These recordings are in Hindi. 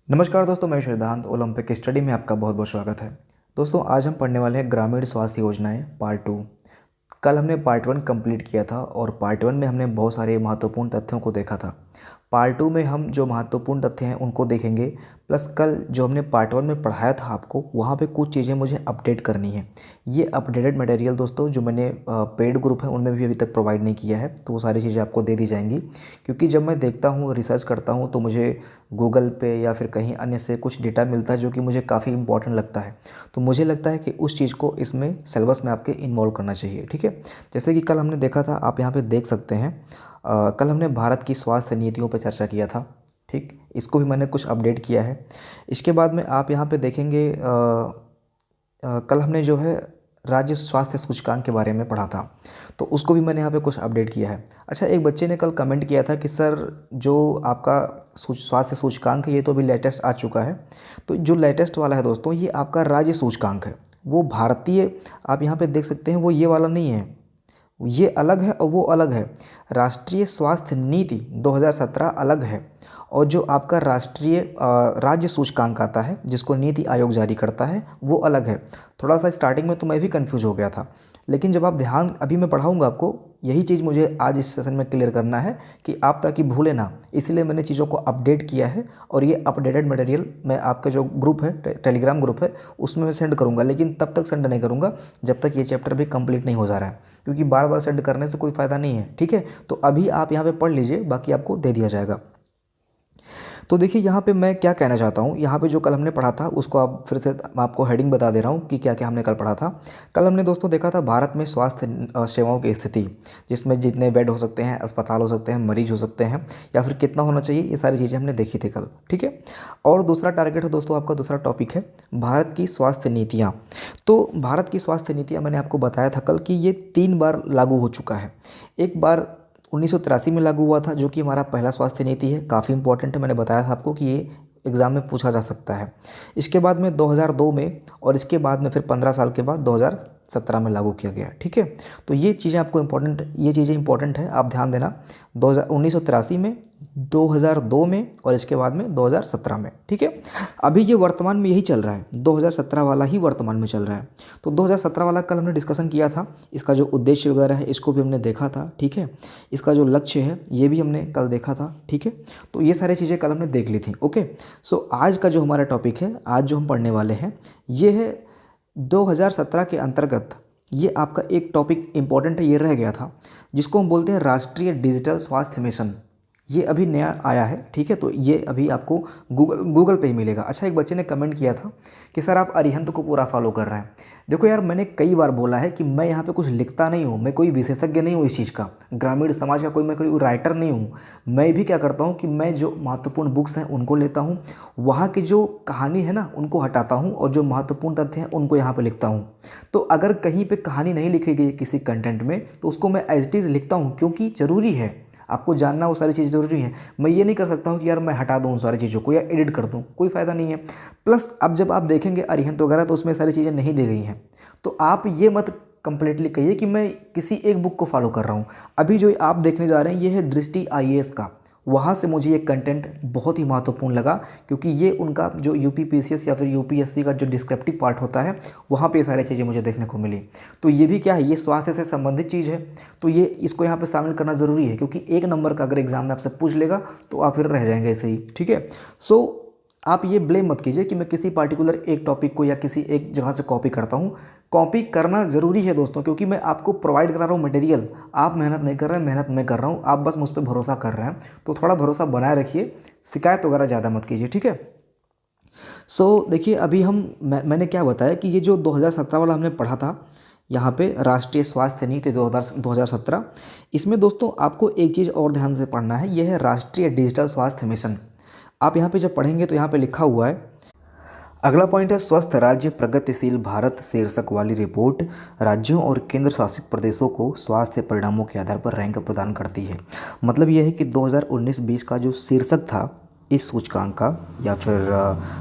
नमस्कार दोस्तों, मैं श्रीदांत ओलंपिक स्टडी में आपका बहुत बहुत स्वागत है। दोस्तों, आज हम पढ़ने वाले हैं ग्रामीण स्वास्थ्य योजनाएं पार्ट 2। कल हमने पार्ट 1 कंप्लीट किया था और पार्ट 1 में हमने बहुत सारे महत्वपूर्ण तथ्यों को देखा था। पार्ट 2 में हम जो महत्वपूर्ण तथ्य हैं उनको देखेंगे, प्लस कल जो हमने पार्ट 1 में पढ़ाया था आपको, वहाँ पे कुछ चीज़ें मुझे अपडेट करनी है। ये अपडेटेड मटेरियल दोस्तों जो मैंने पेड ग्रुप है उनमें भी अभी तक प्रोवाइड नहीं किया है, तो वो सारी चीज़ें आपको दे दी जाएंगी। क्योंकि जब मैं देखता हूँ, रिसर्च करता हूँ, तो मुझे गूगल पे या फिर कहीं अन्य से कुछ डेटा मिलता है जो कि मुझे काफ़ी इंपॉर्टेंट लगता है। तो मुझे लगता है कि उस चीज़ को इसमें सिलेबस में आपके इन्वॉल्व करना चाहिए। ठीक है, जैसे कि कल हमने देखा था, आप यहाँ पे देख सकते हैं। कल हमने भारत की स्वास्थ्य नीतियों पर चर्चा किया था। ठीक, इसको भी मैंने कुछ अपडेट किया है। इसके बाद में आप यहाँ पे देखेंगे, कल हमने जो है राज्य स्वास्थ्य सूचकांक के बारे में पढ़ा था, तो उसको भी मैंने यहाँ पे कुछ अपडेट किया है। अच्छा, एक बच्चे ने कल कमेंट किया था कि सर जो आपका स्वास्थ्य सूचकांक है ये तो अभी लेटेस्ट आ चुका है। तो जो लेटेस्ट वाला है दोस्तों, ये आपका राज्य सूचकांक है। वो भारतीय, आप यहाँ पे देख सकते हैं, वो ये वाला नहीं है, ये अलग है और वो अलग है। राष्ट्रीय स्वास्थ्य नीति 2017 अलग है, और जो आपका राष्ट्रीय राज्य सूचकांक आता है जिसको नीति आयोग जारी करता है, वो अलग है। थोड़ा सा स्टार्टिंग में तो मैं भी कंफ्यूज हो गया था, लेकिन जब आप ध्यान, अभी मैं पढ़ाऊंगा आपको, यही चीज़ मुझे आज इस सेशन में क्लियर करना है कि आप ताकि भूले ना, इसलिए मैंने चीज़ों को अपडेट किया है। और ये अपडेटेड मटेरियल मैं आपका जो ग्रुप है, टेलीग्राम ग्रुप है, उसमें मैं सेंड करूँगा, लेकिन तब तक सेंड नहीं करूँगा जब तक ये चैप्टर भी कंप्लीट नहीं हो जा रहा है, क्योंकि बार बार सेंड करने से कोई फ़ायदा नहीं है। ठीक है, तो अभी आप यहाँ पे पढ़ लीजिए, बाकी आपको दे दिया जाएगा। तो देखिए यहाँ पे मैं क्या कहना चाहता हूँ, यहाँ पे जो कल हमने पढ़ा था उसको आप फिर से, मैं आपको हेडिंग बता दे रहा हूँ कि क्या क्या हमने कल पढ़ा था। कल हमने दोस्तों देखा था भारत में स्वास्थ्य सेवाओं की स्थिति, जिसमें जितने बेड हो सकते हैं, अस्पताल हो सकते हैं, मरीज हो सकते हैं, या फिर कितना होना चाहिए, ये सारी चीज़ें हमने देखी थी कल। ठीक है, और दूसरा टारगेट है दोस्तों, आपका दूसरा टॉपिक है भारत की स्वास्थ्य नीतियाँ। तो भारत की स्वास्थ्य नीतियाँ मैंने आपको बताया था कल कि ये 3 बार लागू हो चुका है। एक बार 1983 में लागू हुआ था, जो कि हमारा पहला स्वास्थ्य नीति है, काफ़ी इंपॉर्टेंट है। मैंने बताया था आपको कि ये एग्ज़ाम में पूछा जा सकता है। इसके बाद में 2002 में, और इसके बाद में फिर 15 साल के बाद 2017 में लागू किया गया। ठीक है, तो ये चीज़ें आपको इंपॉर्टेंट, ये चीज़ें इंपॉर्टेंट है, आप ध्यान देना। 1983 में, 2002 में, और इसके बाद में 2017 में। ठीक है, अभी ये वर्तमान में यही चल रहा है, 2017 वाला ही वर्तमान में चल रहा है। तो 2017 वाला कल हमने डिस्कशन किया था, इसका जो उद्देश्य वगैरह है इसको भी हमने देखा था। ठीक है, इसका जो लक्ष्य है ये भी हमने कल देखा था। ठीक है, तो ये सारी चीज़ें कल हमने देख ली थी। ओके, सो आज का जो हमारा टॉपिक है, आज जो हम पढ़ने वाले हैं, ये है 2017 के अंतर्गत। ये आपका एक टॉपिक इंपॉर्टेंट है, ये रह गया था, जिसको हम बोलते हैं राष्ट्रीय डिजिटल स्वास्थ्य मिशन। ये अभी नया आया है। ठीक है, तो ये अभी आपको गूगल पे ही मिलेगा। अच्छा, एक बच्चे ने कमेंट किया था कि सर आप अरिहंत को पूरा फॉलो कर रहे हैं। देखो यार, मैंने कई बार बोला है कि मैं यहाँ पे कुछ लिखता नहीं हूँ, मैं कोई विशेषज्ञ नहीं हूँ इस चीज़ का, ग्रामीण समाज का मैं कोई राइटर नहीं हूँ। मैं भी क्या करता हूँ कि मैं जो महत्वपूर्ण बुक्स हैं उनको लेता हूँ, वहाँ की जो कहानी है ना उनको हटाता हूँ, और जो महत्वपूर्ण तथ्य हैं उनको यहाँ पर लिखता हूँ। तो अगर कहीं पर कहानी नहीं लिखी गई किसी कंटेंट में, तो उसको मैं एज इट इज़ लिखता हूँ, क्योंकि ज़रूरी है आपको जानना, वो सारी चीज़ ज़रूरी है। मैं ये नहीं कर सकता हूँ कि यार मैं हटा दूँ उन सारी चीज़ों को या एडिट कर दूँ, कोई फ़ायदा नहीं है। प्लस अब जब आप देखेंगे अरिहंत वगैरह, तो उसमें सारी चीज़ें नहीं दी गई हैं। तो आप ये मत कंप्लीटली कहिए कि मैं किसी एक बुक को फॉलो कर रहा हूँ। अभी जो आप देखने जा रहे हैं ये है दृष्टि आईएएस का, वहाँ से मुझे ये कंटेंट बहुत ही महत्वपूर्ण लगा, क्योंकि ये उनका जो यूपीपीसीएस या फिर यूपीएससी का जो डिस्क्रिप्टिव पार्ट होता है, वहाँ पे सारी चीज़ें मुझे देखने को मिली। तो ये भी क्या है, ये स्वास्थ्य से संबंधित चीज़ है, तो ये इसको यहाँ पे शामिल करना ज़रूरी है, क्योंकि 1 नंबर का अगर एग्जाम में आपसे पूछ लेगा तो आप फिर रह जाएंगे ऐसे ही। ठीक है, सो आप ये ब्लेम मत कीजिए कि मैं किसी पार्टिकुलर एक टॉपिक को या किसी एक जगह से कॉपी करता हूँ। कॉपी करना ज़रूरी है दोस्तों, क्योंकि मैं आपको प्रोवाइड करा रहा हूँ मटेरियल। आप मेहनत नहीं कर रहे हैं, मेहनत मैं कर रहा हूँ, आप बस मुझ पर भरोसा कर रहे हैं। तो थोड़ा भरोसा बनाए रखिए, शिकायत वगैरह ज़्यादा मत कीजिए। ठीक है, सो देखिए अभी मैंने क्या बताया कि ये जो 2017 वाला हमने पढ़ा था, यहाँ पे राष्ट्रीय स्वास्थ्य नीति 2017, इसमें दोस्तों आपको एक चीज़ और ध्यान से पढ़ना है, यह है राष्ट्रीय डिजिटल स्वास्थ्य मिशन। आप यहाँ पे जब पढ़ेंगे तो यहाँ पे लिखा हुआ है, अगला पॉइंट है स्वस्थ राज्य प्रगतिशील भारत शीर्षक वाली रिपोर्ट राज्यों और केंद्र शासित प्रदेशों को स्वास्थ्य परिणामों के आधार पर रैंक प्रदान करती है। मतलब यह है कि 2019-20 का जो शीर्षक था इस सूचकांक का या फिर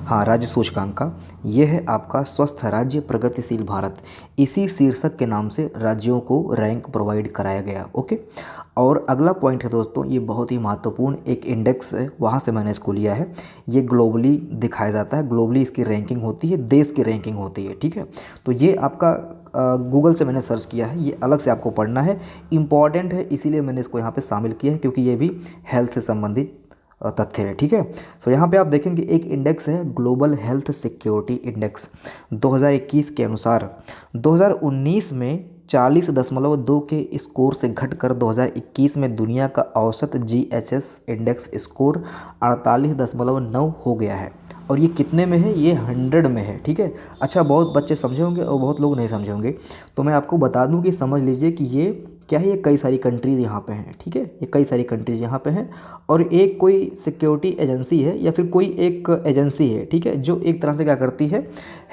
हाँ राज्य सूचकांक का, ये है आपका स्वस्थ राज्य प्रगतिशील भारत। इसी शीर्षक के नाम से राज्यों को रैंक प्रोवाइड कराया गया। ओके। और अगला पॉइंट है दोस्तों, ये बहुत ही महत्वपूर्ण एक इंडेक्स है, वहाँ से मैंने इसको लिया है। ये ग्लोबली दिखाया जाता है, ग्लोबली इसकी रैंकिंग होती है, देश की रैंकिंग होती है। ठीक है, तो ये आपका गूगल से मैंने सर्च किया है, ये अलग से आपको पढ़ना है, इम्पॉर्टेंट है, इसीलिए मैंने इसको यहाँ पे शामिल किया है, क्योंकि ये भी हेल्थ से संबंधित तथ्य है। ठीक है, सो यहाँ पे आप देखेंगे एक इंडेक्स है ग्लोबल हेल्थ सिक्योरिटी इंडेक्स 2021 के अनुसार 2019 में 40.2 के स्कोर से घटकर 2021 में दुनिया का औसत GHS इंडेक्स स्कोर 48.9 हो गया है। और ये कितने में है? ये 100 में है। ठीक है, अच्छा बहुत बच्चे समझे होंगे और बहुत लोग नहीं समझे होंगे, तो मैं आपको बता दूं कि समझ लीजिए कि ये क्या है, ये कई सारी कंट्रीज़ यहाँ पे हैं। ठीक है, ये कई सारी कंट्रीज़ यहाँ पे हैं और एक कोई सिक्योरिटी एजेंसी है या फिर कोई एक एजेंसी है, ठीक है, जो एक तरह से क्या करती है,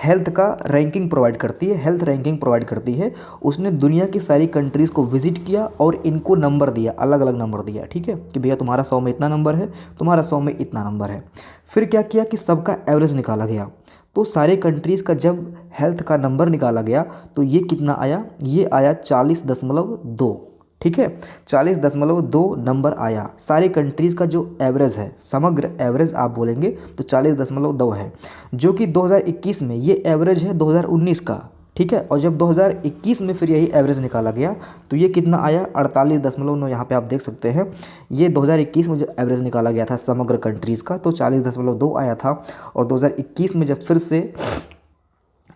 हेल्थ का रैंकिंग प्रोवाइड करती है, हेल्थ रैंकिंग प्रोवाइड करती है। उसने दुनिया की सारी कंट्रीज़ को विजिट किया और इनको नंबर दिया, अलग अलग नंबर दिया। ठीक है, कि भैया तुम्हारा 100 में इतना नंबर है, तुम्हारा 100 में इतना नंबर है। फिर क्या किया कि सबका एवरेज निकाला गया। तो सारे कंट्रीज़ का जब हेल्थ का नंबर निकाला गया तो ये कितना आया? ये आया 40.2। ठीक है, 40.2 नंबर आया। सारे कंट्रीज़ का जो एवरेज है, समग्र एवरेज आप बोलेंगे तो 40.2 है, जो कि 2021 में ये एवरेज है 2019 का। ठीक है, और जब 2021 में फिर यही एवरेज निकाला गया तो ये कितना आया? 48.9। यहाँ पे आप देख सकते हैं, ये 2021 में जब एवरेज निकाला गया था समग्र कंट्रीज़ का तो 40.2 आया था, और 2021 में जब फिर से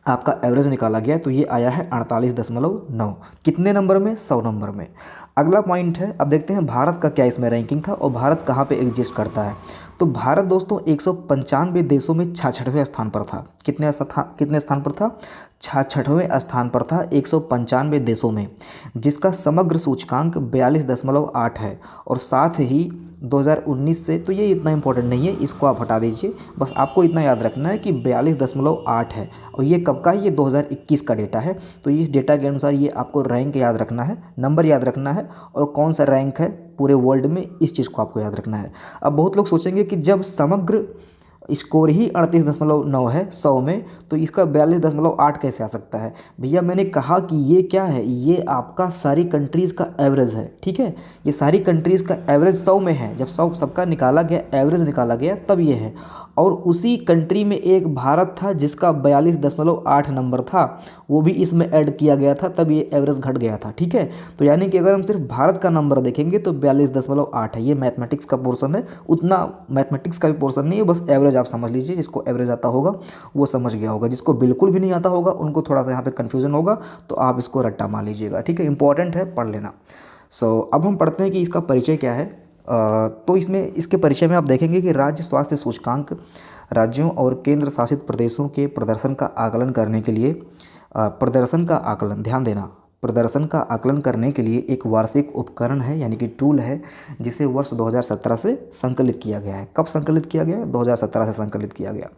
आपका एवरेज निकाला गया तो ये आया है 48.9। कितने नंबर में? 100 नंबर में। अगला पॉइंट है, अब देखते हैं भारत का क्या इसमें रैंकिंग था और भारत कहाँ पे एग्जिस्ट करता है। तो भारत दोस्तों 195 देशों में 66वें स्थान पर था। कितने स्थान पर था? 66वें स्थान पर था 195 देशों में, जिसका समग्र सूचकांक 42.8 है। और साथ ही 2019 से, तो ये इतना इंपॉर्टेंट नहीं है, इसको आप हटा दीजिए, बस आपको इतना याद रखना है कि 42.8 है। और ये कब का है? ये 2021 का डेटा है। तो इस डेटा के अनुसार ये आपको रैंक याद रखना है, नंबर याद रखना है, और कौन सा रैंक है पूरे वर्ल्ड में, इस चीज़ को आपको याद रखना है। अब बहुत लोग सोचेंगे कि जब समग्र स्कोर ही 38.9 है 100 में, तो इसका 42.8 कैसे आ सकता है? भैया मैंने कहा कि ये क्या है, ये आपका सारी कंट्रीज़ का एवरेज है। ठीक है, ये सारी कंट्रीज़ का एवरेज 100 में है, जब 100 सबका निकाला गया, एवरेज निकाला गया, तब ये है। और उसी कंट्री में एक भारत था जिसका 42.8 नंबर था, वो भी इसमें ऐड किया गया था, तब ये एवरेज घट गया था। ठीक है, तो यानी कि अगर हम सिर्फ भारत का नंबर देखेंगे तो 42.8 है। ये मैथमेटिक्स का पोर्शन है, उतना मैथमेटिक्स का भी पोर्शन नहीं है, बस एवरेज आप समझ लीजिए। जिसको एवरेज आता होगा वो समझ गया होगा, जिसको बिल्कुल भी नहीं आता होगा उनको थोड़ा सा यहाँ पे कन्फ्यूजन होगा, तो आप इसको रट्टा मार लीजिएगा। ठीक है, इंपॉर्टेंट है, पढ़ लेना। अब हम पढ़ते हैं कि इसका परिचय क्या है। तो इसमें इसके परिचय में आप देखेंगे कि राज्य स्वास्थ्य सूचकांक राज्यों और केंद्र शासित प्रदेशों के प्रदर्शन का आकलन करने के लिए प्रदर्शन का आकलन, ध्यान देना, प्रदर्शन का आकलन करने के लिए एक वार्षिक उपकरण है, यानी कि टूल है, जिसे वर्ष 2017 से संकलित किया गया है। कब संकलित किया गया? 2017 से संकलित किया गया।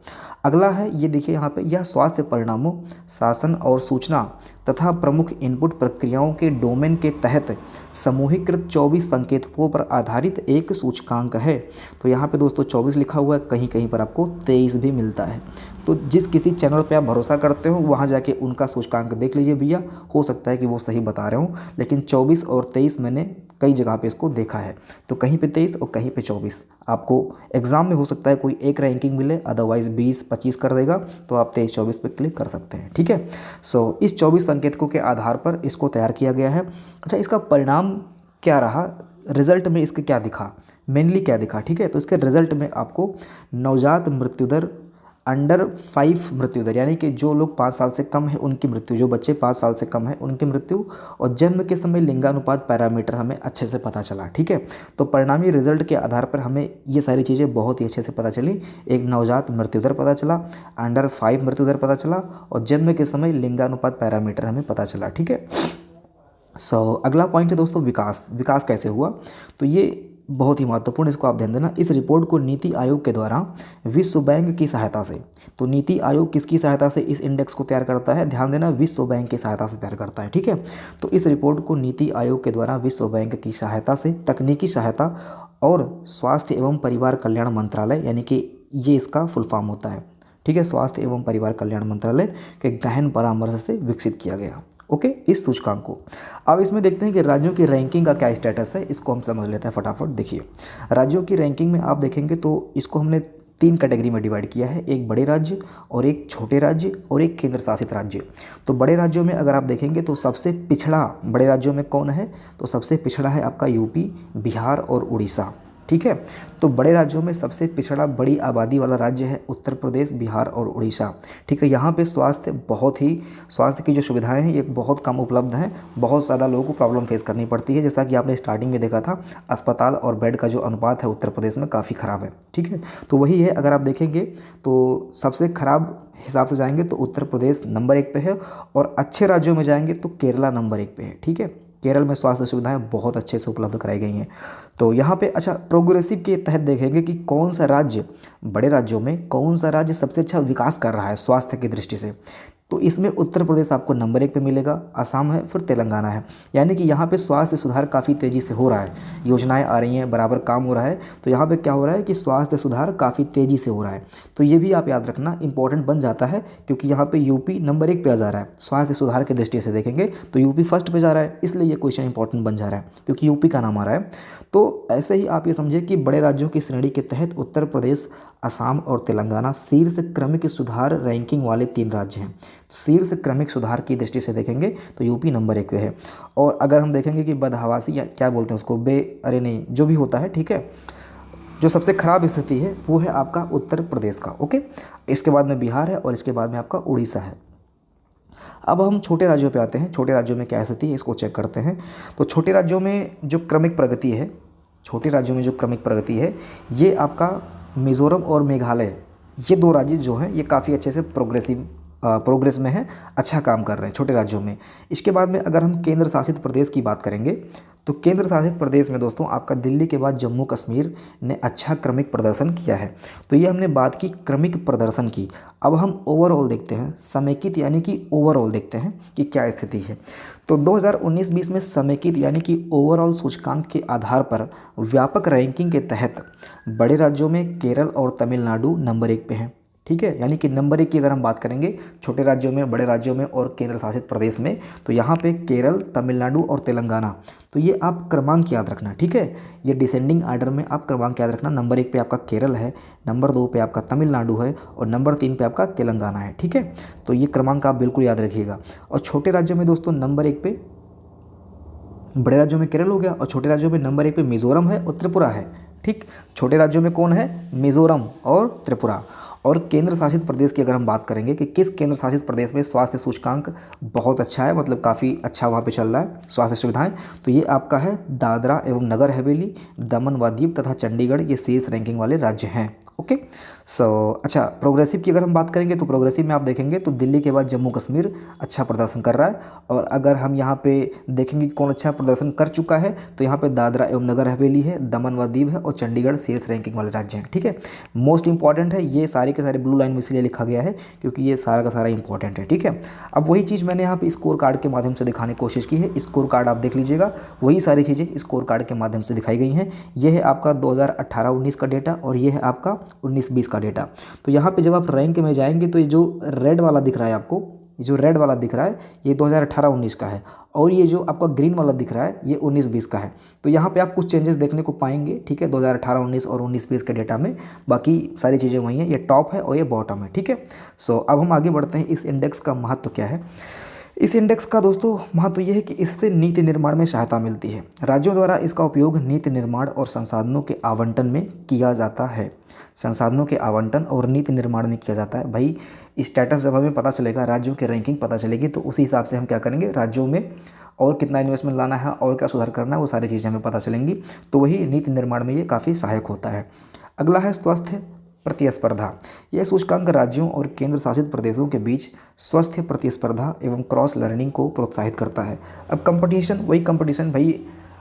अगला है, ये देखिए यहाँ पे, यह स्वास्थ्य परिणामों, शासन और सूचना तथा प्रमुख इनपुट प्रक्रियाओं के डोमेन के तहत समूहीकृत 24 संकेतकों पर आधारित एक सूचकांक है। तो यहाँ पे दोस्तों 24 लिखा हुआ है, कहीं कहीं पर आपको 23 भी मिलता है। तो जिस किसी चैनल पे आप भरोसा करते हो वहाँ जाके उनका सूचकांक देख लीजिए भैया, हो सकता है कि वो सही बता रहे हो, लेकिन 24 और 23 मैंने कई जगह पे इसको देखा है। तो कहीं पे 23 और कहीं पे 24। आपको एग्ज़ाम में हो सकता है कोई एक रैंकिंग मिले, अदरवाइज़ 20-25 कर देगा, तो आप 23-24 पे क्लिक कर सकते हैं। ठीक है, इस 24 संकेतकों के आधार पर इसको तैयार किया गया है। अच्छा, इसका परिणाम क्या रहा, रिजल्ट में इसके क्या दिखा, मेनली क्या दिखा? ठीक है, तो इसके रिजल्ट में आपको नवजात मृत्यु दर, अंडर 5 मृत्यु दर, यानी कि जो लोग 5 साल से कम है उनकी मृत्यु, जो बच्चे 5 साल से कम है उनकी मृत्यु, और जन्म के समय लिंगानुपात पैरामीटर हमें अच्छे से पता चला। ठीक है, तो परिणामी रिजल्ट के आधार पर हमें ये सारी चीज़ें बहुत ही अच्छे से पता चली। एक नवजात मृत्यु दर पता चला, अंडर 5 मृत्यु दर पता चला, और जन्म के समय लिंगानुपात पैरामीटर हमें पता चला। ठीक है, अगला पॉइंट है दोस्तों विकास। विकास कैसे हुआ? तो ये बहुत ही महत्वपूर्ण, इसको आप ध्यान देना। इस रिपोर्ट को नीति आयोग के द्वारा विश्व बैंक की सहायता से, तो नीति आयोग किसकी सहायता से इस इंडेक्स को तैयार करता है, ध्यान देना, विश्व बैंक की सहायता से तैयार करता है, ठीक है। तो इस रिपोर्ट को नीति आयोग के द्वारा विश्व बैंक की सहायता से, तकनीकी सहायता और स्वास्थ्य एवं परिवार कल्याण मंत्रालय, यानी कि ये इसका फुल फॉर्म होता है, ठीक है, स्वास्थ्य एवं परिवार कल्याण मंत्रालय के गहन परामर्श से विकसित किया गया। ओके, इस सूचकांक को अब इसमें देखते हैं कि राज्यों की रैंकिंग का क्या स्टेटस है, इसको हम समझ लेते हैं फटाफट। देखिए, राज्यों की रैंकिंग में आप देखेंगे तो इसको हमने 3 कैटेगरी में डिवाइड किया है, एक बड़े राज्य और एक छोटे राज्य और एक केंद्र शासित राज्य। तो बड़े राज्यों में अगर आप देखेंगे तो सबसे पिछड़ा बड़े राज्यों में कौन है, तो सबसे पिछड़ा है आपका यूपी, बिहार और उड़ीसा, ठीक है। तो बड़े राज्यों में सबसे पिछड़ा बड़ी आबादी वाला राज्य है उत्तर प्रदेश, बिहार और उड़ीसा, ठीक है। यहाँ पे स्वास्थ्य की जो सुविधाएं हैं ये बहुत कम उपलब्ध हैं, बहुत ज़्यादा लोगों को प्रॉब्लम फेस करनी पड़ती है, जैसा कि आपने स्टार्टिंग में देखा था, अस्पताल और बेड का जो अनुपात है उत्तर प्रदेश में काफ़ी ख़राब है, ठीक है। तो वही है, अगर आप देखेंगे तो सबसे ख़राब हिसाब से जाएंगे तो उत्तर प्रदेश नंबर 1 पे है, और अच्छे राज्यों में जाएंगे तो केरला नंबर 1 पे है, ठीक है। केरल में स्वास्थ्य सुविधाएं बहुत अच्छे से उपलब्ध कराई गई हैं। तो यहाँ पे अच्छा, प्रोग्रेसिव के तहत देखेंगे कि कौन सा राज्य, बड़े राज्यों में कौन सा राज्य सबसे अच्छा विकास कर रहा है स्वास्थ्य की दृष्टि से, तो इसमें उत्तर प्रदेश आपको नंबर 1 पे मिलेगा, असम है, फिर तेलंगाना है। यानी कि यहाँ पे स्वास्थ्य सुधार काफ़ी तेज़ी से हो रहा है, योजनाएं आ रही हैं, बराबर काम हो रहा है। तो यहाँ पे क्या हो रहा है कि स्वास्थ्य सुधार काफ़ी तेज़ी से हो रहा है। तो ये भी आप याद रखना, इंपॉर्टेंट बन जाता है, क्योंकि यहाँ पे यूपी नंबर 1 पे आ जा रहा है स्वास्थ्य सुधार की दृष्टि से देखेंगे तो यूपी फर्स्ट पे जा रहा है, इसलिए ये क्वेश्चन इंपॉर्टेंट बन जा रहा है क्योंकि यूपी का नाम आ रहा है। तो ऐसे ही आप ये समझिए कि बड़े राज्यों की श्रेणी के तहत उत्तर प्रदेश, असम और तेलंगाना शीर्ष क्रमिक सुधार रैंकिंग वाले 3 राज्य हैं। शीर्ष क्रमिक सुधार की दृष्टि से देखेंगे तो यूपी नंबर 1 पे है। और अगर हम देखेंगे कि बदहवासी या क्या बोलते हैं उसको, अरे नहीं, जो भी होता है, ठीक है, जो सबसे खराब स्थिति है वो है आपका उत्तर प्रदेश का। ओके, इसके बाद में बिहार है और इसके बाद में आपका उड़ीसा है। अब हम छोटे राज्यों पे आते हैं, छोटे राज्यों में क्या स्थिति है इसको चेक करते हैं। तो छोटे राज्यों में जो क्रमिक प्रगति है, छोटे राज्यों में जो क्रमिक प्रगति है, ये आपका मिज़ोरम और मेघालय, ये 2 राज्य जो हैं ये काफ़ी अच्छे से प्रोग्रेस में हैं, अच्छा काम कर रहे हैं छोटे राज्यों में। इसके बाद में अगर हम केंद्र शासित प्रदेश की बात करेंगे तो केंद्र शासित प्रदेश में दोस्तों आपका दिल्ली के बाद जम्मू कश्मीर ने अच्छा क्रमिक प्रदर्शन किया है। तो ये हमने बात की क्रमिक प्रदर्शन की। अब हम ओवरऑल देखते हैं, समेकित यानी कि ओवरऑल देखते हैं कि क्या स्थिति है। तो 2019-20 में समेकित यानी कि ओवरऑल सूचकांक के आधार पर व्यापक रैंकिंग के तहत बड़े राज्यों में केरल और तमिलनाडु नंबर 1 पे हैं, ठीक है। यानी कि नंबर 1 की अगर हम बात करेंगे छोटे राज्यों में, बड़े राज्यों में और केंद्र शासित प्रदेश में, तो यहाँ पे केरल, तमिलनाडु और तेलंगाना, तो ये आप क्रमांक याद रखना, ठीक है। ये डिसेंडिंग आर्डर में आप क्रमांक याद रखना। नंबर 1 पे आपका केरल है, नंबर 2 पे आपका तमिलनाडु है और नंबर 3 पे आपका तेलंगाना है, ठीक है। तो ये क्रमांक आप बिल्कुल याद रखिएगा। और छोटे राज्यों में दोस्तों नंबर 1 पे, बड़े राज्यों में केरल हो गया और छोटे राज्यों में नंबर 1 पे मिज़ोरम है और त्रिपुरा है, ठीक। छोटे राज्यों में कौन है, मिज़ोरम और त्रिपुरा। और केंद्र शासित प्रदेश की अगर हम बात करेंगे कि किस केंद्र शासित प्रदेश में स्वास्थ्य सूचकांक बहुत अच्छा है, मतलब काफ़ी अच्छा वहाँ पे चल रहा है स्वास्थ्य सुविधाएं, तो ये आपका है दादरा एवं नगर हवेली, दमन व दीव तथा चंडीगढ़, ये शीर्ष रैंकिंग वाले राज्य हैं। ओके, अच्छा, प्रोग्रेसिव की अगर हम बात करेंगे तो प्रोग्रेसिव में आप देखेंगे तो दिल्ली के बाद जम्मू कश्मीर अच्छा प्रदर्शन कर रहा है। और अगर हम यहाँ पे देखेंगे कौन अच्छा प्रदर्शन कर चुका है तो यहाँ पे दादरा एवं नगर हवेली है, दमन व दीव है और चंडीगढ़ शीर्ष रैंकिंग वाले राज्य हैं, ठीक है। मोस्ट इंपॉर्टेंट है, ये सारे के सारे ब्लू लाइन में इसलिए लिखा गया है क्योंकि ये सारा का सारा इंपॉर्टेंट है, ठीक है। अब वही चीज़ मैंने यहाँ पे स्कोर कार्ड के माध्यम से दिखाने की कोशिश की है। स्कोर कार्ड आप देख लीजिएगा, वही सारी चीज़ें स्कोर कार्ड के माध्यम से दिखाई गई हैं। ये है आपका 2018-19 का डेटा और ये है आपका 19-20 का डेटा। तो यहाँ पे जब आप रैंक में जाएंगे तो ये जो रेड वाला दिख रहा है आपको, ये जो रेड वाला दिख रहा है ये 2018-19 का है और ये जो आपका ग्रीन वाला दिख रहा है ये 19-20 का है। तो यहाँ पे आप कुछ चेंजेस देखने को पाएंगे, ठीक है, 2018-19 और 19-20 के डेटा में। बाकी सारी चीज़ें वही हैं, ये टॉप है और ये बॉटम है, ठीक है। सो अब हम आगे बढ़ते हैं। इस इंडेक्स का महत्व क्या है? इस इंडेक्स का दोस्तों महत्व ये है कि इससे नीति निर्माण में सहायता मिलती है। राज्यों द्वारा इसका उपयोग नीति निर्माण और संसाधनों के आवंटन में किया जाता है। संसाधनों के आवंटन और नीति निर्माण में किया जाता है। भाई स्टेटस जब हमें पता चलेगा, राज्यों की रैंकिंग पता चलेगी, तो उसी हिसाब से हम क्या करेंगे, राज्यों में और कितना इन्वेस्टमेंट लाना है और क्या सुधार करना है, वो सारी चीज़ें हमें पता चलेंगी। तो वही नीति निर्माण में ये काफ़ी सहायक होता है। अगला है स्वस्थ प्रतिस्पर्धा। यह सूचकांक राज्यों और केंद्र शासित प्रदेशों के बीच स्वस्थ प्रतिस्पर्धा एवं क्रॉस लर्निंग को प्रोत्साहित करता है। अब कंपटीशन, वही कंपटीशन भाई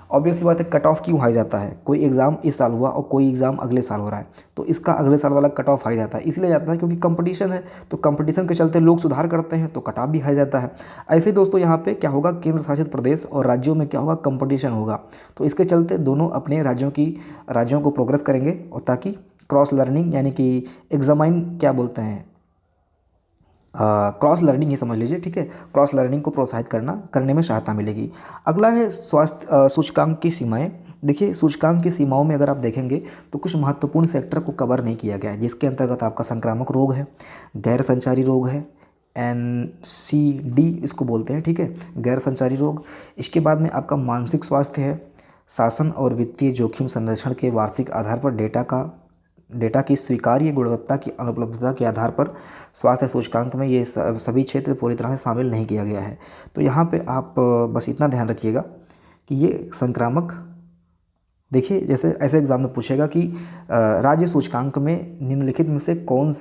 ऑब्वियसली बात है, कट ऑफ क्यों हाई जाता है, कोई एग्ज़ाम इस साल हुआ और कोई एग्ज़ाम अगले साल हो रहा है, तो इसका अगले साल वाला कट ऑफ हाई जाता है। इसलिए जाता है क्योंकि कंपटीशन है, तो कंपटीशन के चलते लोग सुधार करते हैं, तो कट ऑफ भी हाई जाता है। ऐसे ही दोस्तों यहाँ पे क्या होगा, केंद्र शासित प्रदेश और राज्यों में क्या होगा, कंपटीशन होगा, तो इसके चलते दोनों अपने राज्यों को प्रोग्रेस करेंगे, और ताकि क्रॉस लर्निंग यानी कि एग्जामाइन क्या बोलते हैं, क्रॉस लर्निंग ही समझ लीजिए, ठीक है, क्रॉस लर्निंग को प्रोत्साहित करने में सहायता मिलेगी। अगला है स्वास्थ्य सूचकांक की सीमाएं। देखिए, सूचकांक की सीमाओं में अगर आप देखेंगे तो कुछ महत्वपूर्ण सेक्टर को कवर नहीं किया गया है, जिसके अंतर्गत आपका संक्रामक रोग है, गैर संचारी रोग है, NCD इसको बोलते हैं, ठीक है, गैर संचारी रोग। इसके बाद में आपका मानसिक स्वास्थ्य है, शासन और वित्तीय जोखिम संरक्षण के वार्षिक आधार पर डेटा की स्वीकार्य गुणवत्ता की अनुपलब्धता के आधार पर स्वास्थ्य सूचकांक में ये सभी क्षेत्र पूरी तरह से शामिल नहीं किया गया है। तो यहाँ पे आप बस इतना ध्यान रखिएगा कि ये संक्रामक, देखिए जैसे ऐसे एग्जाम में पूछेगा कि राज्य सूचकांक में निम्नलिखित में से कौन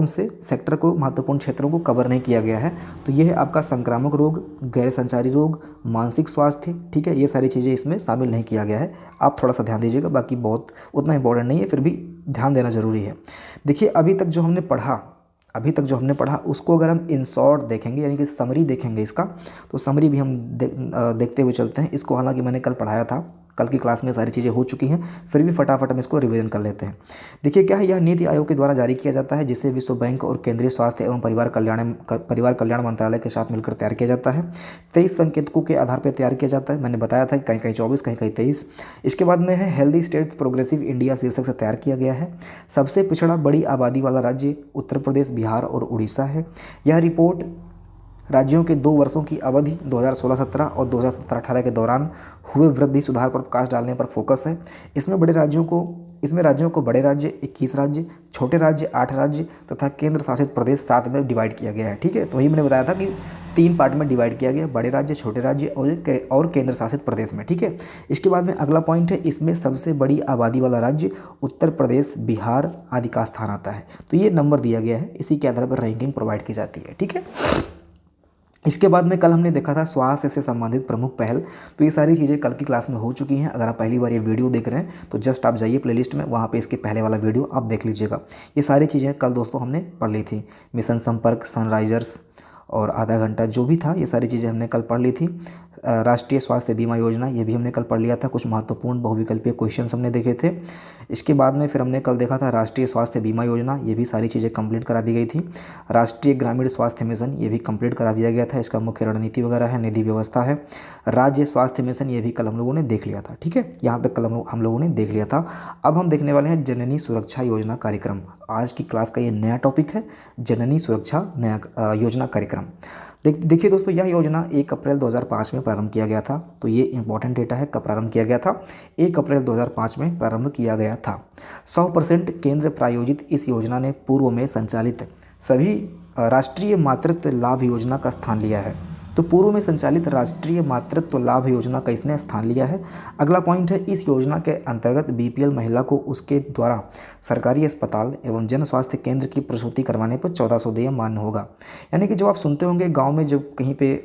से सेक्टर को, महत्वपूर्ण क्षेत्रों को कवर नहीं किया गया है, तो ये है आपका संक्रामक रोग, गैर संचारी रोग, मानसिक स्वास्थ्य, ठीक है, ये सारी चीज़ें इसमें शामिल नहीं किया गया है। आप थोड़ा सा ध्यान दीजिएगा, बाकी बहुत उतना इंपॉर्टेंट नहीं है, फिर भी ध्यान देना ज़रूरी है। देखिए, अभी तक जो हमने पढ़ा उसको अगर हम इन शॉर्ट देखेंगे, यानी कि समरी देखेंगे इसका, तो समरी भी हम देखते हुए चलते हैं इसको। हालांकि मैंने कल पढ़ाया था, कल की क्लास में सारी चीज़ें हो चुकी हैं, फिर भी फटाफट हम इसको रिवीजन कर लेते हैं। देखिए क्या है, यह नीति आयोग के द्वारा जारी किया जाता है, जिसे विश्व बैंक और केंद्रीय स्वास्थ्य एवं परिवार कल्याण मंत्रालय के साथ मिलकर तैयार किया जाता है। 23 संकेतकों के आधार पर तैयार किया जाता है, मैंने बताया था कहीं कहीं 24, कहीं कहीं 23। इसके बाद में है हेल्दी स्टेट्स प्रोग्रेसिव इंडिया शीर्षक से तैयार किया गया है। सबसे पिछड़ा बड़ी आबादी वाला राज्य उत्तर प्रदेश, बिहार और उड़ीसा है। यह रिपोर्ट राज्यों के 2 वर्षों की अवधि 2016-17 और 2017-18 के दौरान हुए वृद्धि सुधार पर प्रकाश डालने पर फोकस है। इसमें राज्यों को बड़े राज्य 21 राज्य, छोटे राज्य 8 राज्य तथा केंद्र शासित प्रदेश 7 में डिवाइड किया गया है, ठीक है। तो वही मैंने बताया था कि 3 पार्ट में डिवाइड किया गया, बड़े राज्य, छोटे राज्य और केंद्र शासित प्रदेश में, ठीक है। इसके बाद में अगला पॉइंट है, इसमें सबसे बड़ी आबादी वाला राज्य उत्तर प्रदेश, बिहार आदि का स्थान आता है। तो ये नंबर दिया गया है, इसी के आधार पर रैंकिंग प्रोवाइड की जाती है, ठीक है। इसके बाद में कल हमने देखा था स्वास्थ्य से संबंधित प्रमुख पहल, तो ये सारी चीज़ें कल की क्लास में हो चुकी हैं। अगर आप पहली बार ये वीडियो देख रहे हैं तो जस्ट आप जाइए प्लेलिस्ट में, वहाँ पे इसके पहले वाला वीडियो आप देख लीजिएगा। ये सारी चीज़ें कल दोस्तों हमने पढ़ ली थी, मिशन संपर्क, सनराइजर्स और आधा घंटा जो भी था, ये सारी चीज़ें हमने कल पढ़ ली थी। राष्ट्रीय स्वास्थ्य बीमा योजना, ये भी हमने कल पढ़ लिया था। कुछ महत्वपूर्ण बहुविकल्पीय क्वेश्चंस हमने देखे थे। इसके बाद में फिर हमने कल देखा था राष्ट्रीय स्वास्थ्य बीमा योजना, ये भी सारी चीज़ें कंप्लीट करा दी गई थी। राष्ट्रीय ग्रामीण स्वास्थ्य मिशन, ये भी कंप्लीट करा दिया गया था, इसका मुख्य रणनीति वगैरह है, निधि व्यवस्था है। राज्य स्वास्थ्य मिशन, ये भी कल हम लोगों ने देख लिया था, ठीक है, यहाँ तक कल हम लोगों ने देख लिया था। अब हम देखने वाले हैं जननी सुरक्षा योजना कार्यक्रम। आज की क्लास का ये नया टॉपिक है, जननी सुरक्षा योजना कार्यक्रम। देखिए दोस्तों, यह योजना 1 अप्रैल 2005 में प्रारंभ किया गया था। तो ये इंपॉर्टेंट डेटा है, कब प्रारंभ किया गया था, 1 अप्रैल 2005 में प्रारंभ किया गया था। 100% केंद्र प्रायोजित इस योजना ने पूर्व में संचालित सभी राष्ट्रीय मातृत्व लाभ योजना का स्थान लिया है। तो पूर्व में संचालित राष्ट्रीय मातृत्व लाभ योजना का इसने स्थान लिया है। अगला पॉइंट है, इस योजना के अंतर्गत BPL महिला को उसके द्वारा सरकारी अस्पताल एवं जन स्वास्थ्य केंद्र की प्रसूति करवाने पर 1400 देय मान्य होगा। यानी कि जब आप सुनते होंगे गांव में जब कहीं पे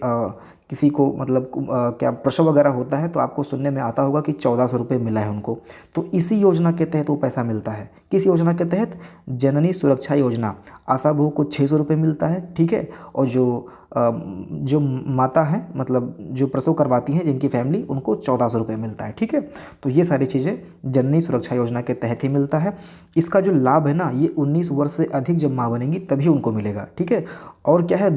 किसी को मतलब क्या प्रसव वगैरह होता है, तो आपको सुनने में आता होगा कि 1400 रुपये मिला है उनको। तो इसी योजना के तहत वो पैसा मिलता है। किस योजना के तहत? जननी सुरक्षा योजना। आशा बहू को 600 रुपये मिलता है, ठीक है। और जो माता है, मतलब जो प्रसव करवाती हैं जिनकी फैमिली, उनको 1400 रुपये मिलता है, ठीक है। तो ये सारी चीज़ें जननी सुरक्षा योजना के तहत ही मिलता है। इसका जो लाभ है ना, ये 19 वर्ष से अधिक जब माँ बनेंगी तभी उनको मिलेगा, ठीक है। और क्या है,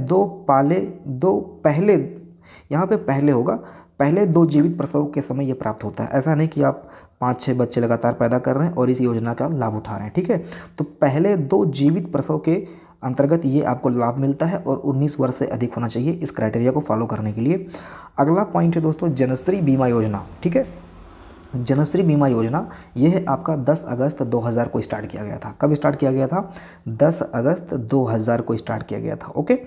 यहाँ पे पहले होगा, पहले 2 जीवित प्रसव के समय ये प्राप्त होता है। ऐसा नहीं कि आप 5-6 बच्चे लगातार पैदा कर रहे हैं और इस योजना का लाभ उठा रहे हैं, ठीक है। तो पहले 2 जीवित प्रसव के अंतर्गत ये आपको लाभ मिलता है और 19 वर्ष से अधिक होना चाहिए इस क्राइटेरिया को फॉलो करने के लिए। अगला पॉइंट है दोस्तों, जनश्री बीमा योजना, ठीक है। जनश्री बीमा योजना ये है आपका 10 अगस्त 2000 को स्टार्ट किया गया था। कब स्टार्ट किया गया था? 10 अगस्त 2000 को स्टार्ट किया गया था, ओके।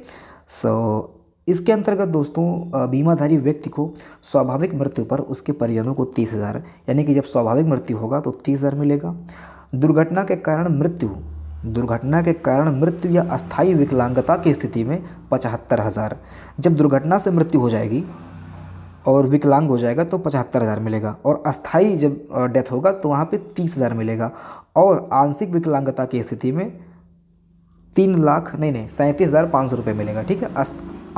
सो इसके अंतर्गत दोस्तों बीमाधारी व्यक्ति को स्वाभाविक मृत्यु पर उसके परिजनों को 30,000, यानी कि जब स्वाभाविक मृत्यु होगा तो 30,000 मिलेगा। दुर्घटना के कारण मृत्यु या अस्थायी विकलांगता की स्थिति में 75,000। जब दुर्घटना से मृत्यु हो जाएगी और विकलांग हो जाएगा तो 75,000 मिलेगा, और अस्थाई जब डेथ होगा तो वहाँ पे 30,000 मिलेगा, और आंशिक विकलांगता की स्थिति में 37,500 रुपये मिलेगा। ठीक है,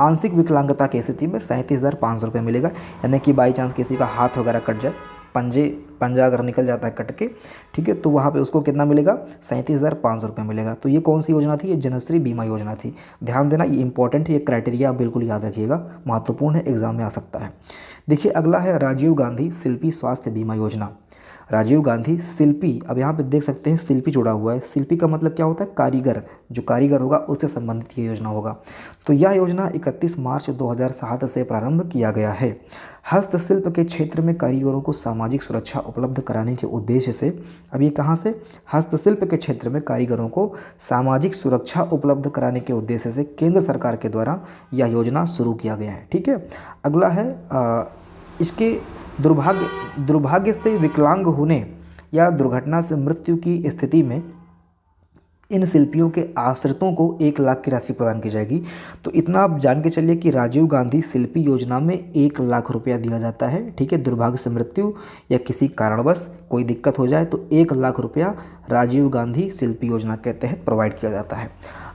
आंशिक विकलांगता की स्थिति में 37,500 रुपये मिलेगा, यानी कि बाई चांस किसी का हाथ वगैरह कट जाए, पंजा अगर निकल जाता है कट के, ठीक है, तो वहाँ पे उसको कितना मिलेगा, 37,500 रुपये मिलेगा। तो ये कौन सी योजना थी, ये जनश्री बीमा योजना थी। ध्यान देना, ये इंपॉर्टेंट है, ये क्राइटेरिया आप बिल्कुल याद रखिएगा, महत्वपूर्ण है, एग्जाम में आ सकता है। देखिए अगला है राजीव गांधी शिल्पी स्वास्थ्य बीमा योजना। राजीव गांधी शिल्पी, अब यहाँ पे देख सकते हैं शिल्पी जुड़ा हुआ है। शिल्पी का मतलब क्या होता है, कारीगर, जो कारीगर होगा उससे संबंधित ये योजना होगा। तो यह योजना 31 मार्च 2007 से प्रारंभ किया गया है। हस्तशिल्प के क्षेत्र में कारीगरों को सामाजिक सुरक्षा उपलब्ध कराने के उद्देश्य से, अब ये कहाँ से, हस्तशिल्प के क्षेत्र में कारीगरों को सामाजिक सुरक्षा उपलब्ध कराने के उद्देश्य से केंद्र सरकार के द्वारा यह योजना शुरू किया गया है। ठीक है, अगला है इसके दुर्भाग्य से विकलांग होने या दुर्घटना से मृत्यु की स्थिति में इन शिल्पियों के आश्रितों को 1 लाख की राशि प्रदान की जाएगी। तो इतना आप जान के चलिए कि राजीव गांधी शिल्पी योजना में 1 लाख रुपया दिया जाता है। ठीक है, दुर्भाग्य से मृत्यु या किसी कारणवश कोई दिक्कत हो जाए तो 1 लाख रुपया राजीव गांधी शिल्पी योजना के तहत प्रोवाइड किया जाता है।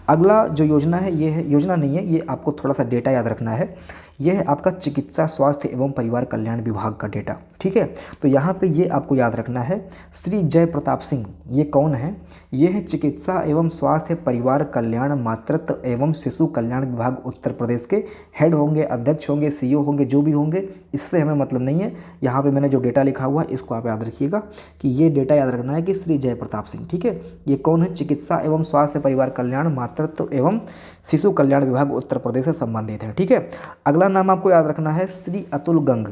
अगला जो योजना है, ये है, योजना नहीं है, ये आपको थोड़ा सा डेटा याद रखना है। यह है आपका चिकित्सा स्वास्थ्य एवं परिवार कल्याण विभाग का डेटा। ठीक है, तो यहाँ पे ये आपको याद रखना है। श्री जय प्रताप सिंह, ये कौन है, ये है चिकित्सा एवं स्वास्थ्य परिवार कल्याण मातृत्व एवं शिशु कल्याण विभाग उत्तर प्रदेश के हेड होंगे, अध्यक्ष होंगे, सीईओ होंगे, जो भी होंगे, इससे हमें मतलब नहीं है। यहाँ पे मैंने जो डेटा लिखा हुआ है इसको आप याद रखिएगा कि ये डेटा याद रखना है कि श्री जय प्रताप सिंह। ठीक है, ये कौन है, चिकित्सा एवं स्वास्थ्य परिवार कल्याण मातृत्व एवं शिशु कल्याण विभाग उत्तर प्रदेश से संबंधित है। ठीक है, अगला नाम आपको याद रखना है श्री अतुल गंग।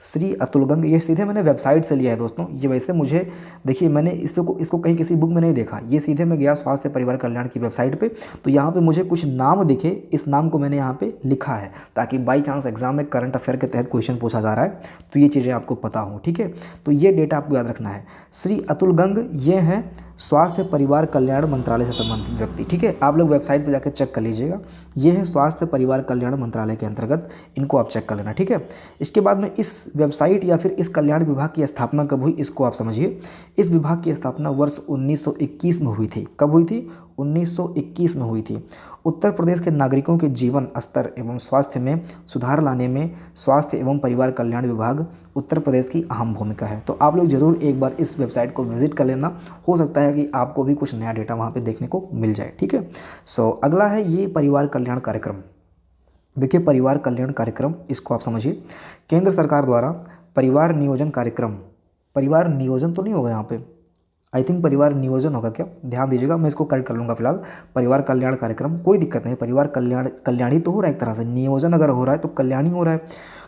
श्री अतुल गंग, ये सीधे मैंने वेबसाइट से लिया है दोस्तों। ये वैसे मुझे, देखिए मैंने इसको कहीं किसी बुक में नहीं देखा, ये सीधे मैं गया स्वास्थ्य परिवार कल्याण की वेबसाइट पे, तो यहाँ पे मुझे कुछ नाम दिखे, इस नाम को मैंने यहाँ पे लिखा है ताकि बाई चांस एग्जाम में करंट अफेयर के तहत क्वेश्चन पूछा जा रहा है तो ये चीज़ें आपको पता हो। ठीक है, तो ये डेटा आपको याद रखना है। श्री अतुल गंग ये हैं स्वास्थ्य परिवार कल्याण मंत्रालय से संबंधित व्यक्ति। ठीक है, आप लोग वेबसाइट पर जाकर चेक कर लीजिएगा, ये है स्वास्थ्य परिवार कल्याण मंत्रालय के अंतर्गत, इनको आप चेक कर लेना। ठीक है, इसके बाद में इस वेबसाइट या फिर इस कल्याण विभाग की स्थापना कब हुई, इसको आप समझिए। इस विभाग की स्थापना वर्ष 1921 में हुई थी। कब हुई थी, 1921 में हुई थी। उत्तर प्रदेश के नागरिकों के जीवन स्तर एवं स्वास्थ्य में सुधार लाने में स्वास्थ्य एवं परिवार कल्याण विभाग उत्तर प्रदेश की अहम भूमिका है। तो आप लोग जरूर एक बार इस वेबसाइट को विजिट कर लेना, हो सकता है कि आपको भी कुछ नया डेटा वहाँ पे देखने को मिल जाए। ठीक है, अगला है ये परिवार कल्याण कार्यक्रम। देखिए परिवार कल्याण कार्यक्रम, इसको आप समझिए, केंद्र सरकार द्वारा परिवार नियोजन कार्यक्रम, परिवार नियोजन तो नहीं होगा यहाँ पे, आई थिंक परिवार नियोजन होगा क्या, ध्यान दीजिएगा, मैं इसको करेक्ट कर लूँगा फिलहाल। परिवार कल्याण कार्यक्रम, कोई दिक्कत नहीं, परिवार कल्याणी तो हो रहा है एक तरह से, नियोजन अगर हो रहा है तो कल्याणी हो रहा है।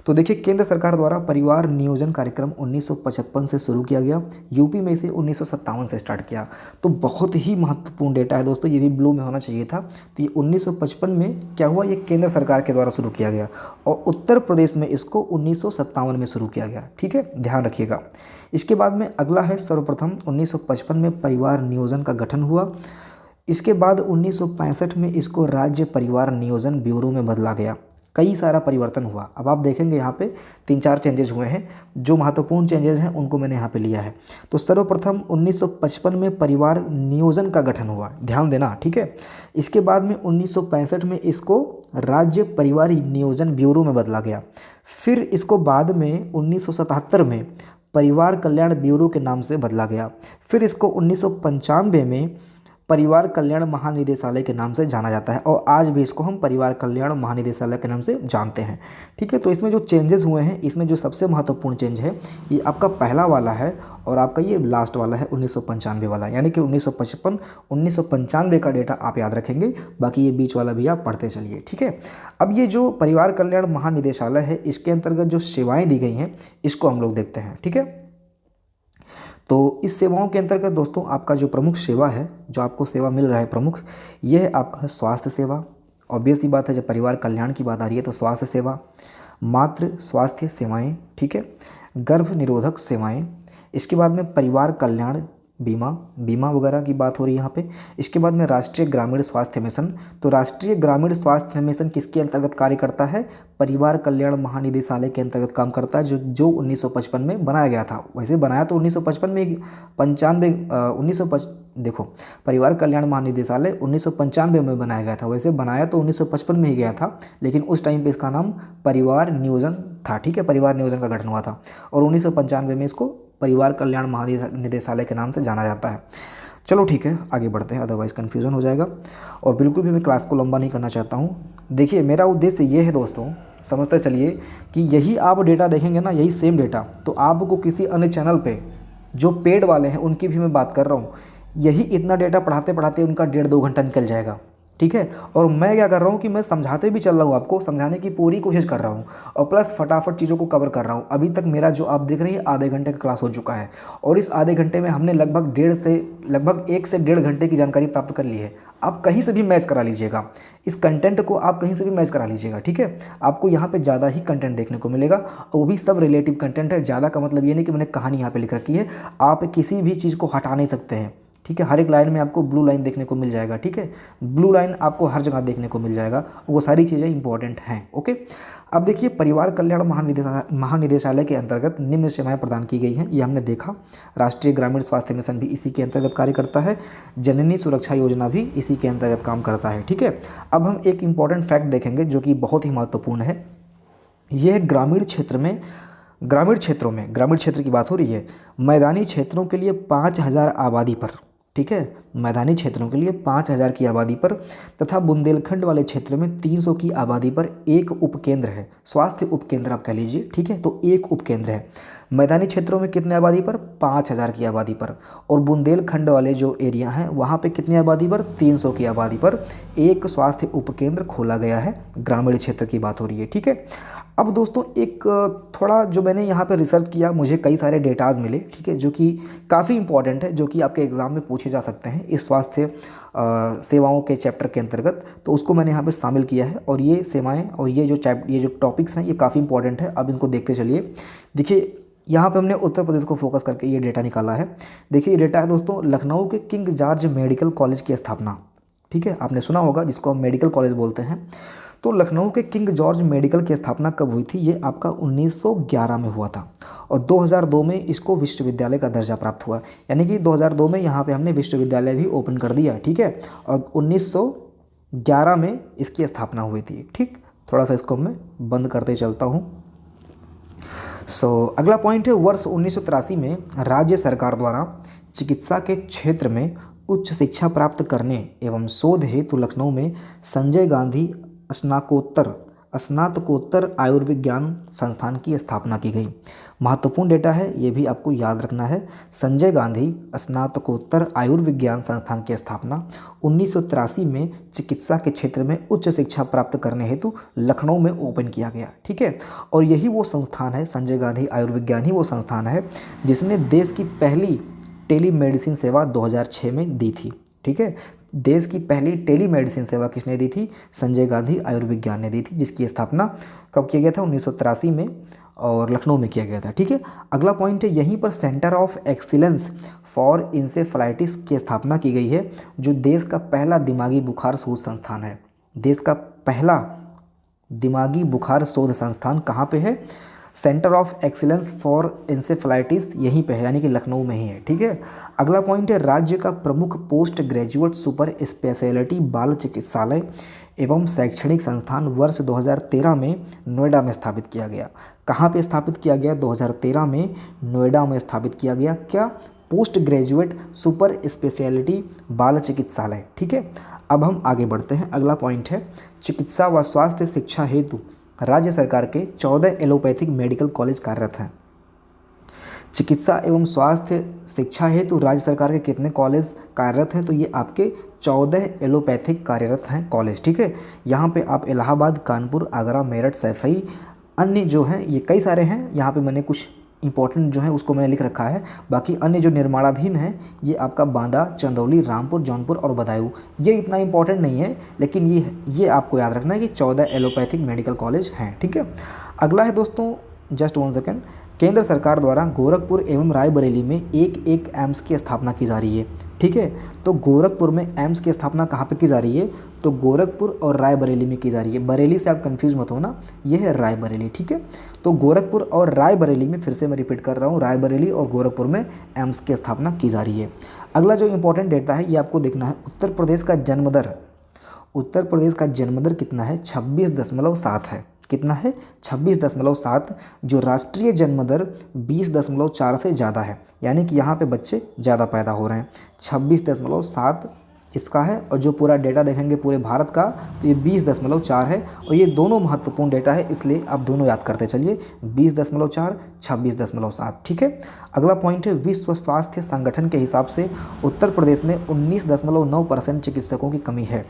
तो देखिए केंद्र सरकार द्वारा परिवार नियोजन कार्यक्रम 1955 से शुरू किया गया, यूपी में इसे 1957 से स्टार्ट किया। तो बहुत ही महत्वपूर्ण डेटा है दोस्तों, ये भी ब्लू में होना चाहिए था। तो ये 1955 में क्या हुआ, ये केंद्र सरकार के द्वारा शुरू किया गया और उत्तर प्रदेश में इसको 1957 में शुरू किया गया। ठीक है, ध्यान रखिएगा। इसके बाद में अगला है सर्वप्रथम 1955 में परिवार नियोजन का गठन हुआ। इसके बाद 1965 में इसको राज्य परिवार नियोजन ब्यूरो में बदला गया। कई सारा परिवर्तन हुआ। अब आप देखेंगे यहाँ पे 3-4 चेंजेस हुए हैं, जो महत्वपूर्ण चेंजेस हैं उनको मैंने यहाँ पे लिया है। तो सर्वप्रथम 1955 में परिवार नियोजन का गठन हुआ, ध्यान देना। ठीक है, इसके बाद में 1965 में इसको राज्य परिवार नियोजन ब्यूरो में बदला गया। फिर इसको बाद में 1977 में परिवार कल्याण ब्यूरो के नाम से बदला गया। फिर इसको 1995 में परिवार कल्याण महानिदेशालय के नाम से जाना जाता है और आज भी इसको हम परिवार कल्याण महानिदेशालय के नाम से जानते हैं। ठीक है, तो इसमें जो चेंजेस हुए हैं, इसमें जो सबसे महत्वपूर्ण चेंज है ये आपका पहला वाला है और आपका ये लास्ट वाला है 1995 वाला, यानी कि 1955 1995 का डेटा आप याद रखेंगे, बाकी ये बीच वाला भी आप पढ़ते चलिए। ठीक है, अब ये जो परिवार कल्याण महानिदेशालय है, इसके अंतर्गत जो सेवाएँ दी गई हैं इसको हम लोग देखते हैं। ठीक है, तो इस सेवाओं के अंतर्गत दोस्तों आपका जो प्रमुख सेवा है, जो आपको सेवा मिल रहा है प्रमुख, यह है आपका स्वास्थ्य सेवा। ऑब्वियस सी बात है, जब परिवार कल्याण की बात आ रही है तो स्वास्थ्य सेवा, मातृ स्वास्थ्य सेवाएं, ठीक है, गर्भ निरोधक सेवाएं, इसके बाद में परिवार कल्याण बीमा बीमा वगैरह की बात हो रही है यहाँ पे। इसके बाद में राष्ट्रीय ग्रामीण स्वास्थ्य मिशन। तो राष्ट्रीय ग्रामीण स्वास्थ्य मिशन किसके अंतर्गत कार्य करता है? परिवार कल्याण महानिदेशालय के अंतर्गत काम करता है, जो 1955 में बनाया गया था। वैसे बनाया तो 1955 में, 95 देखो, परिवार कल्याण महानिदेशालय 1995 में बनाया गया था। वैसे बनाया तो 1955 में ही गया था, लेकिन उस टाइम पे इसका नाम परिवार नियोजन था। ठीक है, परिवार नियोजन का गठन हुआ था और 1995 में इसको परिवार कल्याण महानिदेशालय के नाम से जाना जाता है। चलो ठीक है, आगे बढ़ते हैं, अदरवाइज़ कन्फ्यूज़न हो जाएगा और बिल्कुल भी मैं क्लास को लंबा नहीं करना चाहता हूँ। देखिए, मेरा उद्देश्य ये है दोस्तों, समझते चलिए कि यही आप डेटा देखेंगे ना, यही सेम डेटा तो आपको किसी अन्य चैनल पे जो पेड वाले हैं उनकी भी मैं बात कर रहा हूँ, यही इतना डेटा पढ़ाते पढ़ाते उनका 1.5-2 घंटा निकल जाएगा। ठीक है, और मैं क्या कर रहा हूँ कि मैं समझाते भी चल रहा हूँ, आपको समझाने की पूरी कोशिश कर रहा हूँ और प्लस फटाफट चीज़ों को कवर कर रहा हूँ। अभी तक मेरा जो आप देख रहे हैं आधे घंटे का क्लास हो चुका है और इस आधे घंटे में हमने लगभग 1 से 1.5 घंटे की जानकारी प्राप्त कर ली है। आप कहीं से भी मैच करा लीजिएगा, इस कंटेंट को आप कहीं से भी मैच करा लीजिएगा। ठीक है, आपको यहाँ पे ज़्यादा ही कंटेंट देखने को मिलेगा और वो भी सब रिलेटिव कंटेंट है। ज़्यादा का मतलब ये नहीं कि मैंने कहानी यहाँ पे लिख रखी है, आप किसी भी चीज़ को हटा नहीं सकते हैं। ठीक है, हर एक लाइन में आपको ब्लू लाइन देखने को मिल जाएगा। ठीक है, ब्लू लाइन आपको हर जगह देखने को मिल जाएगा, वो सारी चीज़ें इंपॉर्टेंट हैं। ओके, अब देखिए, परिवार कल्याण महानिदेशालय के अंतर्गत निम्न सेवाएं प्रदान की गई हैं, ये हमने देखा। राष्ट्रीय ग्रामीण स्वास्थ्य मिशन भी इसी के अंतर्गत कार्य करता है, जननी सुरक्षा योजना भी इसी के अंतर्गत काम करता है। ठीक है, अब हम एक इम्पॉर्टेंट फैक्ट देखेंगे जो कि बहुत ही महत्वपूर्ण है। यह ग्रामीण क्षेत्र की बात हो रही है, मैदानी क्षेत्रों के लिए 5000 आबादी पर। ठीक है, मैदानी क्षेत्रों के लिए 5000 की आबादी पर तथा बुंदेलखंड वाले क्षेत्र में 300 की आबादी पर एक उपकेंद्र है, स्वास्थ्य उपकेंद्र आप कह लीजिए। ठीक है, तो एक उपकेंद्र है मैदानी क्षेत्रों में कितने आबादी पर? 5000 की आबादी पर। और बुंदेलखंड वाले जो एरिया हैं वहाँ पे कितनी आबादी पर? 300 की आबादी पर एक स्वास्थ्य उपकेंद्र खोला गया है। ग्रामीण क्षेत्र की बात हो रही है। ठीक है, अब दोस्तों एक थोड़ा जो मैंने यहाँ पे रिसर्च किया, मुझे कई सारे डेटाज मिले। ठीक है, जो कि काफ़ी इंपॉर्टेंट है, जो कि आपके एग्ज़ाम में पूछे जा सकते हैं इस स्वास्थ्य सेवाओं के चैप्टर के अंतर्गत, तो उसको मैंने यहाँ पे शामिल किया है। और ये सेवाएं और ये जो टॉपिक्स हैं ये काफ़ी इंपॉर्टेंट है। अब इनको देखते चलिए। देखिए, यहाँ पे हमने उत्तर प्रदेश को फोकस करके ये डेटा निकाला है। देखिए, ये डेटा है दोस्तों, लखनऊ के किंग जॉर्ज मेडिकल कॉलेज की स्थापना। ठीक है, आपने सुना होगा, जिसको हम मेडिकल कॉलेज बोलते हैं। तो लखनऊ के किंग जॉर्ज मेडिकल की स्थापना कब हुई थी? ये आपका 1911 में हुआ था और 2002 में इसको विश्वविद्यालय का दर्जा प्राप्त हुआ। यानी कि 2002 में यहाँ पे हमने विश्वविद्यालय भी ओपन कर दिया। ठीक है, और 1911 में इसकी स्थापना हुई थी। ठीक, थोड़ा सा इसको मैं बंद करते चलता हूँ। अगला पॉइंट है, वर्ष 1983 में राज्य सरकार द्वारा चिकित्सा के क्षेत्र में उच्च शिक्षा प्राप्त करने एवं शोध हेतु लखनऊ में संजय गांधी स्नातकोत्तर आयुर्विज्ञान संस्थान की स्थापना की गई। महत्वपूर्ण डेटा है, ये भी आपको याद रखना है। संजय गांधी स्नातकोत्तर आयुर्विज्ञान संस्थान की स्थापना 1983 में चिकित्सा के क्षेत्र में उच्च शिक्षा प्राप्त करने हेतु लखनऊ में ओपन किया गया। ठीक है, और यही वो संस्थान है, संजय गांधी आयुर्विज्ञान ही वो संस्थान है जिसने देश की पहली टेलीमेडिसिन सेवा 2006 में दी थी। ठीक है, देश की पहली टेलीमेडिसिन सेवा किसने दी थी? संजय गांधी आयुर्विज्ञान ने दी थी, जिसकी स्थापना कब किया गया था? 1983 में और लखनऊ में किया गया था। ठीक है, अगला पॉइंट है, यहीं पर centre of excellence for encephalitis की स्थापना की गई है, जो देश का पहला दिमागी बुखार शोध संस्थान है। देश का पहला दिमागी बुखार शोध संस्थान कहाँ पे है? Centre of excellence for encephalitis यहीं पे है, यानी कि लखनऊ में ही है। ठीक है, अगला पॉइंट है, राज्य का प्रमुख पोस्ट ग्रेजुएट सुपर स्पेशलिटी बाल चिकित्सालय एवं शैक्षणिक संस्थान वर्ष 2013 में नोएडा में स्थापित किया गया। कहाँ पे स्थापित किया गया? 2013 में नोएडा में स्थापित किया गया। क्या? पोस्ट ग्रेजुएट सुपर स्पेशलिटी बाल चिकित्सालय। ठीक है, अब हम आगे बढ़ते हैं। अगला पॉइंट है, चिकित्सा व स्वास्थ्य शिक्षा हेतु राज्य सरकार के 14 एलोपैथिक मेडिकल कॉलेज कार्यरत हैं। चिकित्सा एवं स्वास्थ्य शिक्षा हेतु राज्य सरकार के कितने कॉलेज कार्यरत हैं? तो ये आपके 14 एलोपैथिक कार्यरत हैं कॉलेज। ठीक है, यहाँ पे आप इलाहाबाद, कानपुर, आगरा, मेरठ, सैफई, अन्य जो हैं ये कई सारे हैं। यहाँ पे मैंने कुछ इंपॉर्टेंट जो है उसको मैंने लिख रखा है। बाकी अन्य जो निर्माणाधीन है ये आपका बांदा, चंदौली, रामपुर, जौनपुर और बदायूं। ये इतना इंपॉर्टेंट नहीं है, लेकिन ये आपको याद रखना है कि 14 एलोपैथिक मेडिकल कॉलेज हैं। ठीक है, अगला है दोस्तों, जस्ट 1 सेकेंड, केंद्र सरकार द्वारा गोरखपुर एवं रायबरेली में एक एक एम्स की स्थापना की जा रही है। ठीक है, तो गोरखपुर में एम्स की स्थापना कहाँ पे की जा रही है? तो गोरखपुर और रायबरेली में की जा रही है। बरेली से आप कंफ्यूज मत होना, ये है रायबरेली। ठीक है, तो गोरखपुर और रायबरेली में, फिर से मैं रिपीट कर रहा हूँ, रायबरेली और गोरखपुर में एम्स की स्थापना की जा रही है। अगला जो इंपॉर्टेंट डेटा है ये आपको देखना है, उत्तर प्रदेश का जन्म दर। उत्तर प्रदेश का जन्म दर कितना है? 26.7 है। कितना है? 26.7, जो राष्ट्रीय जन्म दर 20.4 से ज़्यादा है, यानी कि यहाँ पे बच्चे ज़्यादा पैदा हो रहे हैं। 26.7 इसका है, और जो पूरा डेटा देखेंगे पूरे भारत का तो ये 20.4 है, और ये दोनों महत्वपूर्ण डेटा है, इसलिए आप दोनों याद करते चलिए, 20.4, 26.7। ठीक है, अगला पॉइंट है, विश्व स्वास्थ्य संगठन के हिसाब से उत्तर प्रदेश में 19.9% चिकित्सकों की कमी है।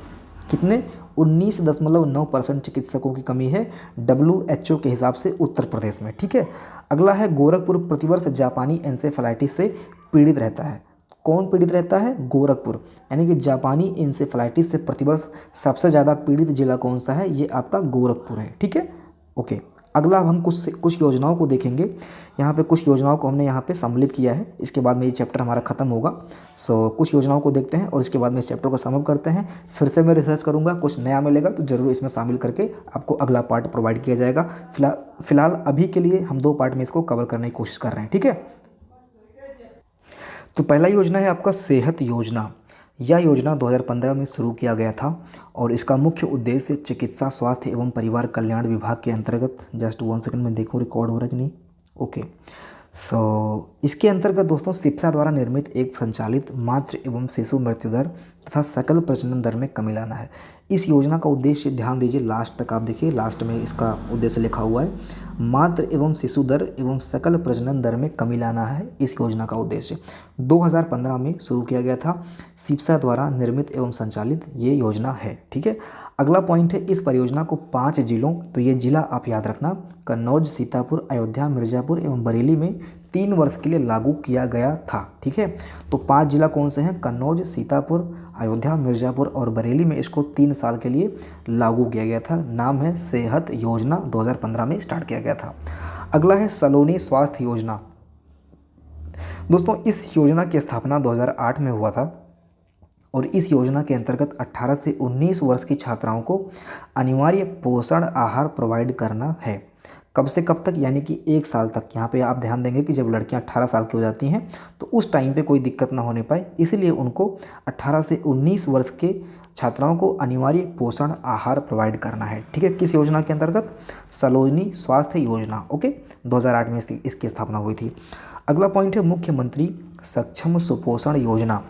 कितने? 19.9% चिकित्सकों की कमी है WHO के हिसाब से उत्तर प्रदेश में। ठीक है, अगला है, गोरखपुर प्रतिवर्ष जापानी एन्सेफेलाइटिस से पीड़ित रहता है। कौन पीड़ित रहता है? गोरखपुर, यानी कि जापानी एन्सेफेलाइटिस से प्रतिवर्ष सबसे ज़्यादा पीड़ित जिला कौन सा है? ये आपका गोरखपुर है। ठीक है, ओके। अगला अब हम कुछ योजनाओं को देखेंगे। यहाँ पे कुछ योजनाओं को हमने यहाँ पे सम्मिलित किया है, इसके बाद में ये चैप्टर हमारा खत्म होगा। कुछ योजनाओं को देखते हैं और इसके बाद में इस चैप्टर को सम अप करते हैं। फिर से मैं रिसर्च करूँगा, कुछ नया मिलेगा तो ज़रूर इसमें शामिल करके आपको अगला पार्ट प्रोवाइड किया जाएगा। फिलहाल अभी के लिए हम 2 पार्ट में इसको कवर करने की कोशिश कर रहे हैं। ठीक है, तो पहला योजना है आपका सेहत योजना। यह योजना 2015 में शुरू किया गया था और इसका मुख्य उद्देश्य चिकित्सा, स्वास्थ्य एवं परिवार कल्याण विभाग के अंतर्गत, जस्ट 1 सेकंड में देखूँ रिकॉर्ड हो रहा है कि नहीं। ओके, इसके अंतर्गत दोस्तों सिप्सा द्वारा निर्मित एक संचालित मातृ एवं शिशु मृत्यु दर तथा सकल प्रजनन दर में कमी लाना है। इस योजना का उद्देश्य, ध्यान दीजिए लास्ट तक, आप देखिए लास्ट में इसका उद्देश्य लिखा हुआ है, मातृ एवं शिशु दर एवं सकल प्रजनन दर में कमी लाना है। इस योजना का उद्देश्य 2015 में शुरू किया गया था, सिप्सा द्वारा निर्मित एवं संचालित ये योजना है। ठीक है, अगला पॉइंट है, इस परियोजना को 5 जिलों, तो ये जिला आप याद रखना, कन्नौज, सीतापुर, अयोध्या, मिर्ज़ापुर एवं बरेली में 3 वर्ष के लिए लागू किया गया था। ठीक है, तो 5 जिला कौन से हैं? कन्नौज, सीतापुर, अयोध्या, मिर्ज़ापुर और बरेली में इसको 3 साल के लिए लागू किया गया था। नाम है सेहत योजना, 2015 में स्टार्ट किया गया था। अगला है सलोनी स्वास्थ्य योजना। दोस्तों इस योजना की स्थापना 2008 में हुआ था और इस योजना के अंतर्गत 18 से 19 वर्ष की छात्राओं को अनिवार्य पोषण आहार प्रोवाइड करना है। कब से कब तक? यानी कि 1 साल तक। यहाँ पे आप ध्यान देंगे कि जब लड़कियाँ 18 साल की हो जाती हैं तो उस टाइम पे कोई दिक्कत ना होने पाए, इसलिए उनको 18 से 19 वर्ष के छात्राओं को अनिवार्य पोषण आहार प्रोवाइड करना है। ठीक है, किस योजना के अंतर्गत? सलोनी स्वास्थ्य योजना। ओके, 2008 में इसकी स्थापना हुई थी। अगला पॉइंट है, मुख्यमंत्री सक्षम सुपोषण योजना।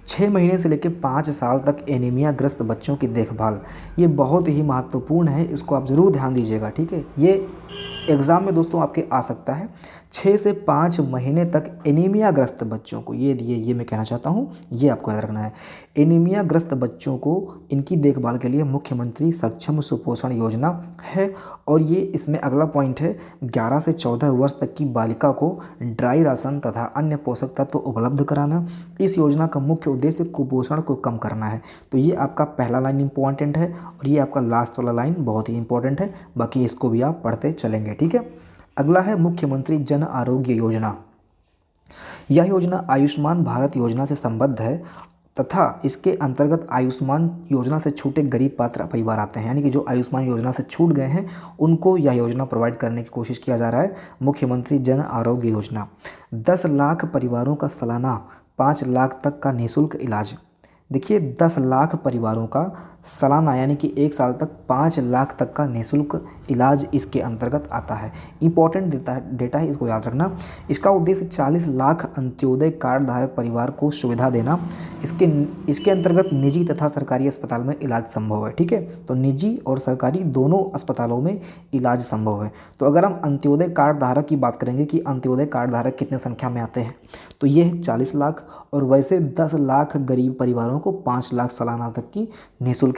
6 महीने से लेकर 5 साल तक एनीमिया ग्रस्त बच्चों की देखभाल, ये बहुत ही महत्वपूर्ण है, इसको आप ज़रूर ध्यान दीजिएगा। ठीक है, ये एग्ज़ाम में दोस्तों आपके आ सकता है। 6 से 5 महीने तक एनीमिया ग्रस्त बच्चों को, ये मैं कहना चाहता हूँ, ये आपको याद रखना है। एनीमिया ग्रस्त बच्चों को इनकी देखभाल के लिए मुख्यमंत्री सक्षम सुपोषण योजना है। और ये इसमें अगला पॉइंट है, 11 से 14 वर्ष तक की बालिका को ड्राई राशन तथा अन्य पोषक तत्व उपलब्ध कराना। इस योजना का मुख्य उद्देश्य कुपोषण को कम करना है। तो ये आपका पहला लाइन इंपॉर्टेंट है और ये आपका लास्ट वाला लाइन बहुत ही इंपॉर्टेंट है, बाकी इसको भी आप पढ़ते चलेंगे। ठीक है, अगला है मुख्यमंत्री जन आरोग्य योजना। यह योजना आयुष्मान भारत योजना से संबद्ध है तथा इसके अंतर्गत आयुष्मान योजना से छूटे गरीब पात्र परिवार आते हैं, यानी कि जो आयुष्मान योजना से छूट गए हैं उनको यह योजना प्रोवाइड करने की कोशिश किया जा रहा है। मुख्यमंत्री जन आरोग्य योजना 10 लाख परिवारों का सालाना 5 लाख तक का निःशुल्क इलाज। देखिए 10 लाख परिवारों का सालाना यानी कि 1 साल तक 5 लाख तक का निःशुल्क इलाज इसके अंतर्गत आता है। इंपॉर्टेंट डेटा है, इसको याद रखना। इसका उद्देश्य 40 लाख अंत्योदय कार्ड धारक परिवार को सुविधा देना। इसके अंतर्गत निजी तथा सरकारी अस्पताल में इलाज संभव है। ठीक है, तो निजी और सरकारी दोनों अस्पतालों में इलाज संभव है। तो अगर हम अंत्योदय कार्ड धारक की बात करेंगे कि अंत्योदय कार्ड धारक कितने संख्या में आते हैं, तो ये है 40 लाख, और वैसे 10 लाख गरीब परिवारों को 5 लाख सालाना तक की निःशुल्क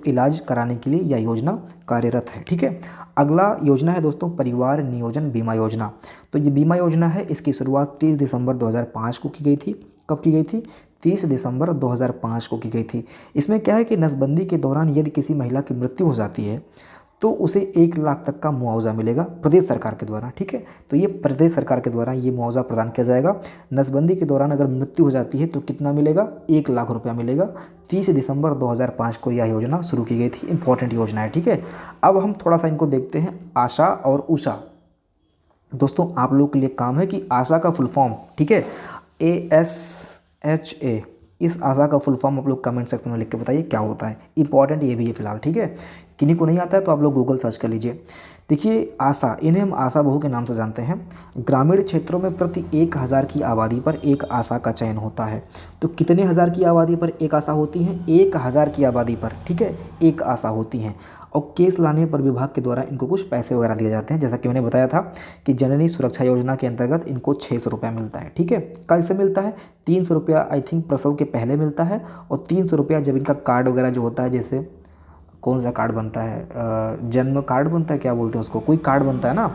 इलाज कराने के लिए यह योजना कार्यरत है। ठीक है, अगला योजना है दोस्तों परिवार नियोजन बीमा योजना। तो ये बीमा योजना है, इसकी शुरुआत 30 दिसंबर 2005 को की गई थी। कब की गई थी? 30 दिसंबर 2005 को की गई थी। इसमें क्या है कि नसबंदी के दौरान यदि किसी महिला की मृत्यु हो जाती है तो उसे 1 लाख तक का मुआवजा मिलेगा प्रदेश सरकार के द्वारा। ठीक है, तो ये प्रदेश सरकार के द्वारा ये मुआवजा प्रदान किया जाएगा। नसबंदी के दौरान अगर मृत्यु हो जाती है तो कितना मिलेगा, 1 लाख रुपया मिलेगा। 30 दिसंबर 2005 को यह योजना शुरू की गई थी। इंपॉर्टेंट योजना है। ठीक है, अब हम थोड़ा सा इनको देखते हैं, आशा और उषा। दोस्तों आप लोग के लिए काम है कि आशा का फुल फॉर्म, ठीक है, ASHA, इस आशा का फुल फॉर्म आप लोग कमेंट सेक्शन में लिख के बताइए क्या होता है। इंपॉर्टेंट ये भी है फिलहाल। ठीक है, किन्हीं को नहीं आता है तो आप लोग गूगल सर्च कर लीजिए। देखिए आशा, इन्हें हम आशा बहू के नाम से जानते हैं। ग्रामीण क्षेत्रों में प्रति 1000 की आबादी पर एक आशा का चयन होता है। तो कितने हज़ार की आबादी पर एक आशा होती है, 1000 की आबादी पर, ठीक है, एक आशा होती हैं। और केस लाने पर विभाग के द्वारा इनको कुछ पैसे वगैरह दिए जाते हैं। जैसा कि मैंने बताया था कि जननी सुरक्षा योजना के अंतर्गत इनको 600 रुपया मिलता है। ठीक है, कैसे मिलता है, 300 रुपया आई थिंक प्रसव के पहले मिलता है, और 300 रुपया जब इनका कार्ड वगैरह जो होता है, जैसे कौन सा कार्ड बनता है, जन्म कार्ड बनता है, क्या बोलते हैं उसको, कोई कार्ड बनता है ना,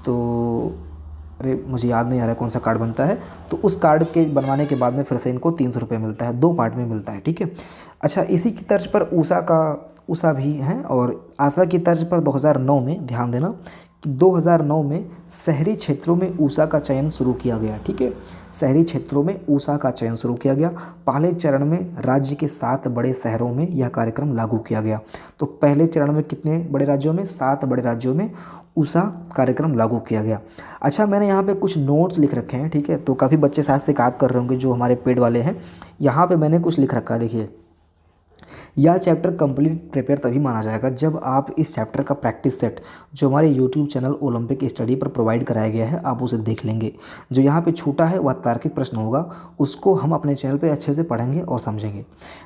तो अरे मुझे याद नहीं आ रहा है कौन सा कार्ड बनता है। तो उस कार्ड के बनवाने के बाद में फिर से इनको 300 रुपये मिलता है, 2 पार्ट में मिलता है। ठीक है, अच्छा इसी की तर्ज पर उषा भी हैं, और आशा की तर्ज पर 2009 में, ध्यान देना कि 2009 में शहरी क्षेत्रों में उषा का चयन शुरू किया गया। ठीक है, शहरी क्षेत्रों में उषा का चयन शुरू किया गया। पहले चरण में राज्य के 7 बड़े शहरों में यह कार्यक्रम लागू किया गया। तो पहले चरण में कितने बड़े राज्यों में, 7 बड़े राज्यों में उषा कार्यक्रम लागू किया गया। अच्छा मैंने यहाँ पे कुछ नोट्स लिख रखे हैं। ठीक है, तो काफ़ी बच्चे शायद शिकायत कर रहे होंगे जो हमारे पेड वाले हैं। यहाँ पे मैंने कुछ लिख रखा है, देखिए, यह चैप्टर कंप्लीट प्रिपेयर तभी माना जाएगा जब आप इस चैप्टर का प्रैक्टिस सेट जो हमारे यूट्यूब चैनल ओलंपिक स्टडी पर प्रोवाइड कराया गया है आप उसे देख लेंगे। जो यहाँ पे छूटा है वह तार्किक प्रश्न होगा, उसको हम अपने चैनल पे अच्छे से पढ़ेंगे और समझेंगे।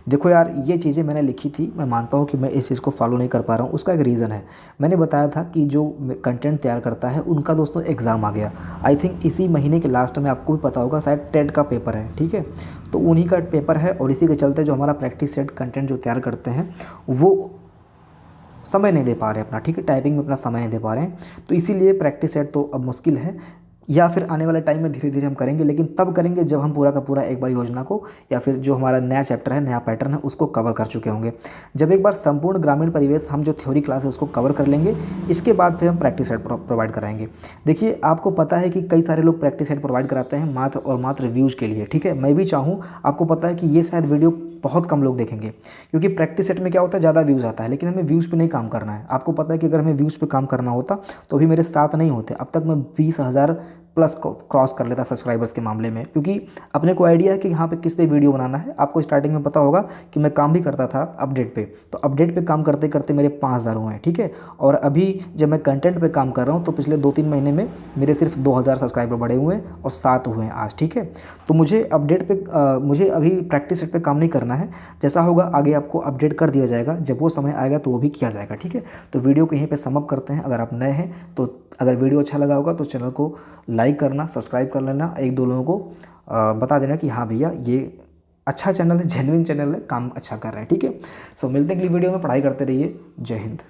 देखो यार, ये चीज़ें मैंने लिखी थी, मैं मानता हूँ कि मैं इस चीज़ को फॉलो नहीं कर पा रहा हूँ। उसका एक रीज़न है, मैंने बताया था कि जो कंटेंट तैयार करता है उनका दोस्तों एग्ज़ाम आ गया। आई थिंक इसी महीने के लास्ट में, आपको भी पता होगा शायद, टेट का पेपर है। ठीक है, तो उन्हीं का पेपर है, और इसी के चलते जो हमारा प्रैक्टिस सेट कंटेंट जो तैयार करते हैं वो समय नहीं दे पा रहे अपना। ठीक है, टाइपिंग में अपना समय नहीं दे पा रहे हैं, तो इसीलिए प्रैक्टिस सेट तो अब मुश्किल है, या फिर आने वाले टाइम में धीरे धीरे हम करेंगे, लेकिन तब करेंगे जब हम पूरा का पूरा एक बार योजना को, या फिर जो हमारा नया चैप्टर है, नया पैटर्न है, उसको कवर कर चुके होंगे। जब एक बार संपूर्ण ग्रामीण परिवेश हम जो थ्योरी क्लास है उसको कवर कर लेंगे, इसके बाद फिर हम प्रैक्टिस सेट प्रोवाइड कराएंगे। देखिए आपको पता है कि कई सारे लोग प्रैक्टिस सेट प्रोवाइड कराते हैं मात्र और मात्र व्यूज़ के लिए। ठीक है, मैं भी चाहूँ, आपको पता है कि ये शायद वीडियो बहुत कम लोग देखेंगे, क्योंकि प्रैक्टिस सेट में क्या होता है, ज़्यादा व्यूज़ आता है, लेकिन हमें व्यूज़ पे नहीं काम करना है। आपको पता है कि अगर हमें व्यूज़ पे काम करना होता तो अभी मेरे साथ नहीं होते, अब तक मैं 20,000 प्लस क्रॉस कर लेता सब्सक्राइबर्स के मामले में, क्योंकि अपने को आइडिया है कि यहाँ पे किस पे वीडियो बनाना है। आपको स्टार्टिंग में पता होगा कि मैं काम भी करता था अपडेट पे, तो अपडेट पे काम करते करते मेरे 5000 हुए हैं। ठीक है, और अभी जब मैं कंटेंट पे काम कर रहा हूँ तो पिछले 2-3 महीने में मेरे सिर्फ 2000 सब्सक्राइबर बढ़े हुए हैं और 7 हुए हैं आज। ठीक है, तो मुझे अपडेट पे मुझे अभी प्रैक्टिस सेट पे काम नहीं करना है। जैसा होगा आगे आपको अपडेट कर दिया जाएगा, जब वो समय आएगा तो वो भी किया जाएगा। ठीक है, तो वीडियो को यहीं पे समअप करते हैं। अगर आप नए हैं तो अगर वीडियो अच्छा लगा होगा तो चैनल को लाइक करना, सब्सक्राइब कर लेना, 1-2 लोगों को बता देना कि हाँ भैया ये अच्छा चैनल है, जेन्युइन चैनल है, काम अच्छा कर रहा है। ठीक है, सो मिलते हैं अगली वीडियो में। पढ़ाई करते रहिए। जय हिंद।